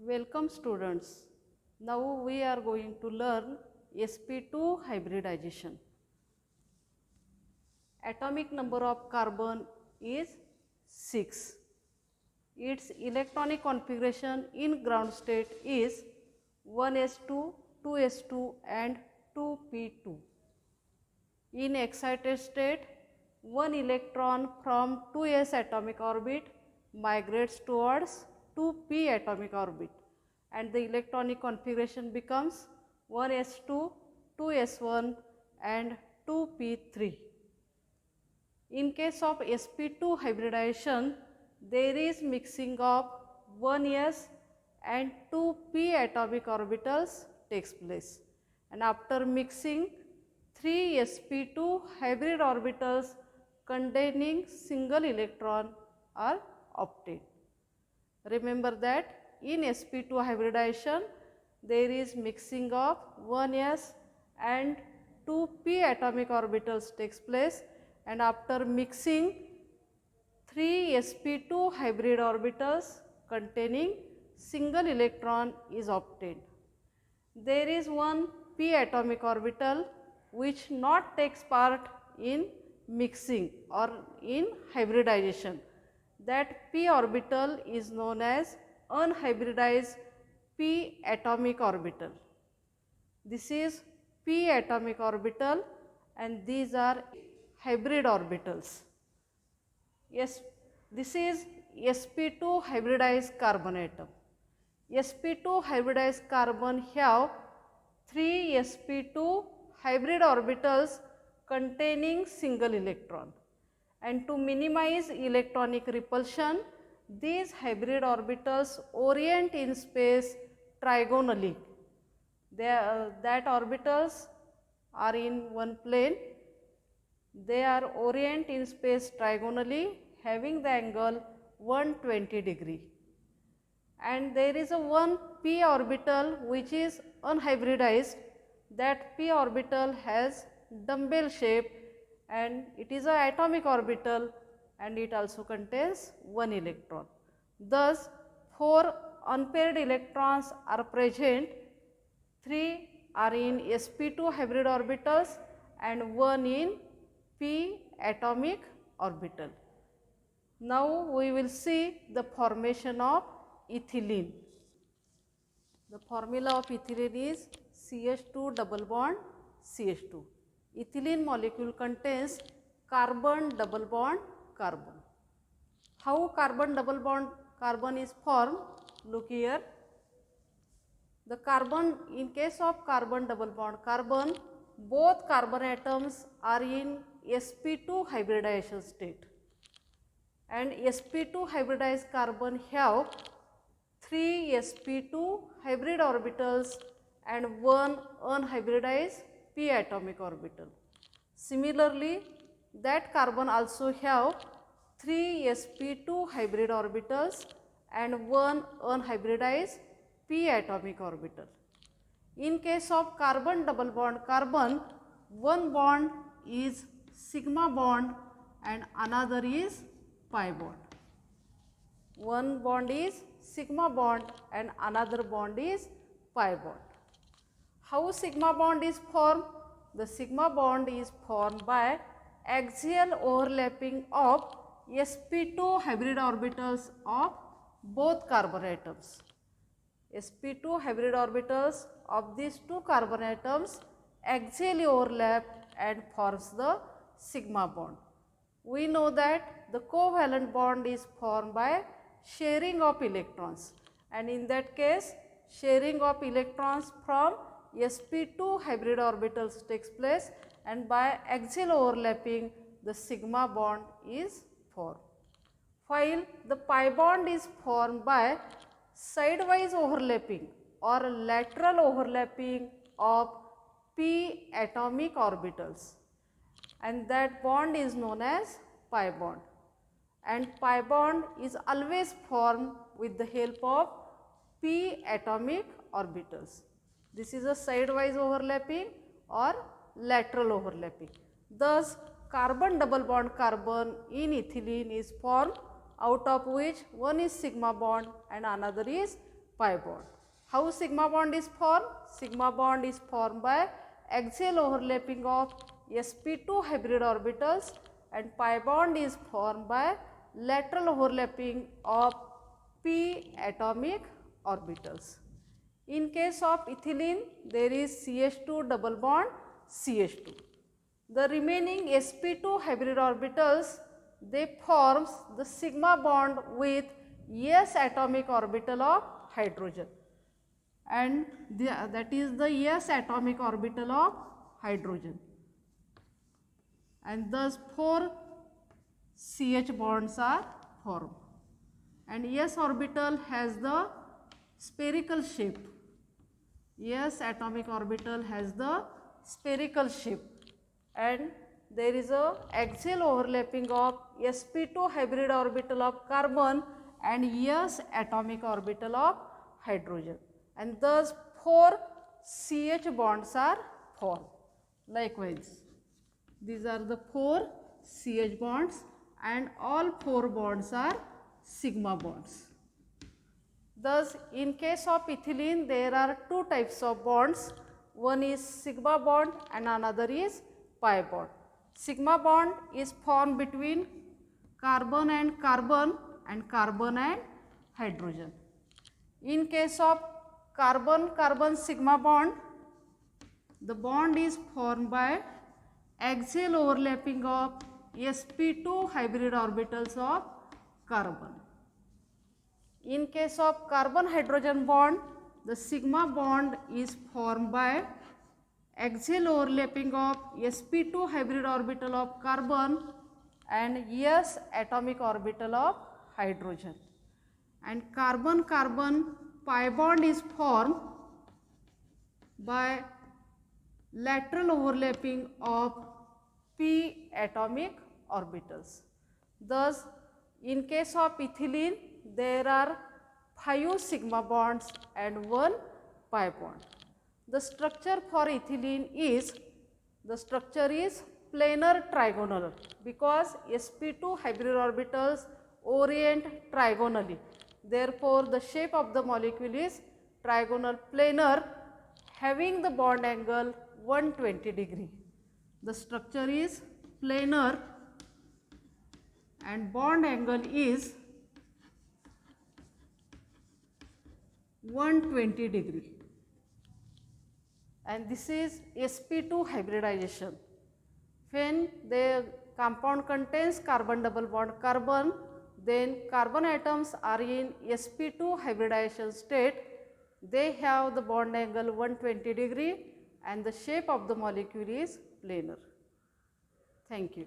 Welcome students. Now we are going to learn sp2 hybridization. Atomic number of carbon is 6. Its electronic configuration in ground state is 1s2, 2s2 and 2p2. In excited state, one electron from 2s atomic orbit migrates towards 2p atomic orbit and the electronic configuration becomes 1s2, 2s1 and 2p3. In case of sp2 hybridization, there is mixing of 1s and 2p atomic orbitals takes place, and after mixing 3 sp2 hybrid orbitals containing single electron are obtained. Remember that in sp2 hybridization there is mixing of 1s and 2p atomic orbitals takes place, and after mixing 3 sp2 hybrid orbitals containing single electron is obtained. There is one p atomic orbital which not takes part in mixing or in hybridization. That p orbital is known as unhybridized p atomic orbital. This is p atomic orbital and these are hybrid orbitals. Yes, this is sp2 hybridized carbon atom. sp2 hybridized carbon have 3 sp2 hybrid orbitals containing single electron, and to minimize electronic repulsion, these hybrid orbitals orient in space trigonally. That orbitals are in one plane. They are orient in space trigonally having the angle 120 degree. And there is a one p orbital which is unhybridized. That p orbital has dumbbell shape and it is an atomic orbital and it also contains one electron. Thus, 4 unpaired electrons are present, 3 are in sp2 hybrid orbitals and 1 in p atomic orbital. Now, we will see the formation of ethylene. The formula of ethylene is CH2 double bond CH2. Ethylene molecule contains carbon double bond carbon. How carbon double bond carbon is formed? Look here. The carbon, in case of carbon double bond carbon, both carbon atoms are in sp2 hybridization state, and sp2 hybridized carbon have 3 sp2 hybrid orbitals and 1 unhybridized p atomic orbital. Similarly, that carbon also have 3 sp2 hybrid orbitals and 1 unhybridized p atomic orbital. In case of carbon double bond carbon, one bond is sigma bond and another is pi bond. One bond is sigma bond and another bond is pi bond. How sigma bond is formed? The sigma bond is formed by axial overlapping of sp2 hybrid orbitals of both carbon atoms. sp2 hybrid orbitals of these two carbon atoms axially overlap and forms the sigma bond. We know that the covalent bond is formed by sharing of electrons, and in that case sharing of electrons from sp2 hybrid orbitals takes place, and by axial overlapping the sigma bond is formed. While the pi bond is formed by sidewise overlapping or lateral overlapping of p atomic orbitals, and that bond is known as pi bond, and pi bond is always formed with the help of p atomic orbitals. This is a sidewise overlapping or lateral overlapping. Thus, carbon double bond carbon in ethylene is formed, out of which one is sigma bond and another is pi bond. How sigma bond is formed? Sigma bond is formed by axial overlapping of sp2 hybrid orbitals, and pi bond is formed by lateral overlapping of p atomic orbitals. In case of ethylene, there is CH2 double bond CH2. The remaining sp2 hybrid orbitals, they forms the sigma bond with s atomic orbital of hydrogen, and that is the s atomic orbital of hydrogen, and thus 4 CH bonds are formed, and s orbital has the spherical shape. S atomic orbital has the spherical shape, and there is a axial overlapping of sp2 hybrid orbital of carbon and s atomic orbital of hydrogen, and thus 4 CH bonds are formed. Likewise, these are the 4 CH bonds, and all 4 bonds are sigma bonds. Thus, in case of ethylene, there are two types of bonds. One is sigma bond and another is pi bond. Sigma bond is formed between carbon and carbon and carbon and hydrogen. In case of carbon-carbon sigma bond, the bond is formed by axial overlapping of sp2 hybrid orbitals of carbon. In case of carbon hydrogen bond, the sigma bond is formed by axial overlapping of sp2 hybrid orbital of carbon and s atomic orbital of hydrogen, and carbon-carbon pi bond is formed by lateral overlapping of p atomic orbitals. Thus, in case of ethylene, there are 5 sigma bonds and 1 pi bond. The structure for ethylene is, the structure is planar trigonal, because sp2 hybrid orbitals orient trigonally. Therefore, the shape of the molecule is trigonal planar, having the bond angle 120 degree. The structure is planar and bond angle is 120 degree, and this is sp2 hybridization. When the compound contains carbon double bond carbon, then carbon atoms are in sp2 hybridization state. They have the bond angle 120 degree and the shape of the molecule is planar. Thank you.